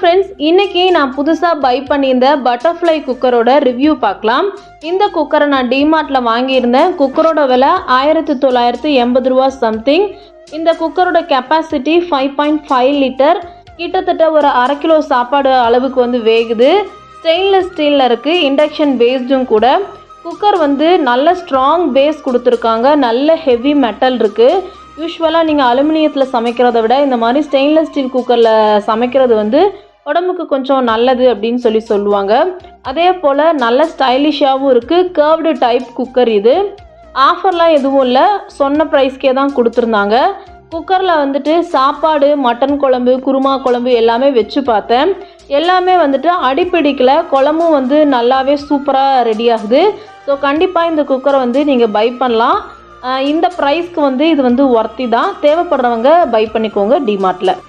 Friends, இன்றைக்கி நான் புதுசாக பை பண்ணியிருந்த பட்டர்ஃப்ளை குக்கரோட ரிவ்யூ பார்க்கலாம். இந்த குக்கரை நான் டிமார்ட்டில் வாங்கியிருந்தேன். குக்கரோட விலை 1980 ரூபா சம்திங். இந்த குக்கரோட கெப்பாசிட்டி 5.5 லிட்டர், கிட்டத்தட்ட ஒரு 1/2 கிலோ சாப்பாடு அளவுக்கு வேகுது. ஸ்டெயின்லெஸ் ஸ்டீலில் இருக்குது, இண்டக்ஷன் பேஸ்டும் கூட. குக்கர் நல்ல ஸ்ட்ராங் பேஸ் கொடுத்துருக்காங்க, நல்ல ஹெவி மெட்டல் இருக்குது. யூஸ்வலாக நீங்கள் அலுமினியத்தில் சமைக்கிறத விட இந்த மாதிரி ஸ்டெயின்லெஸ் ஸ்டீல் குக்கரில் சமைக்கிறது உடம்புக்கு கொஞ்சம் நல்லது அப்படின்னு சொல்லுவாங்க. அதே போல் நல்ல ஸ்டைலிஷாகவும் இருக்குது. கர்வ்டு டைப் குக்கர் இது. ஆஃபர்லாம் எதுவும் இல்லை, சொன்ன ப்ரைஸ்க்கே தான் கொடுத்துருந்தாங்க. குக்கரில் சாப்பாடு, மட்டன் குழம்பு, குருமா குழம்பு எல்லாமே வச்சு பார்த்தேன். எல்லாமே அடிப்பிடிக்கல. குழம்பும் நல்லாவே சூப்பராக ரெடி ஆகுது. ஸோ கண்டிப்பாக இந்த குக்கரை நீங்கள் பை பண்ணலாம். இந்த ப்ரைஸ்க்கு இது ஒர்த்தி தான். தேவைப்படுறவங்க பை பண்ணிக்கோங்க டிமார்ட்டில்.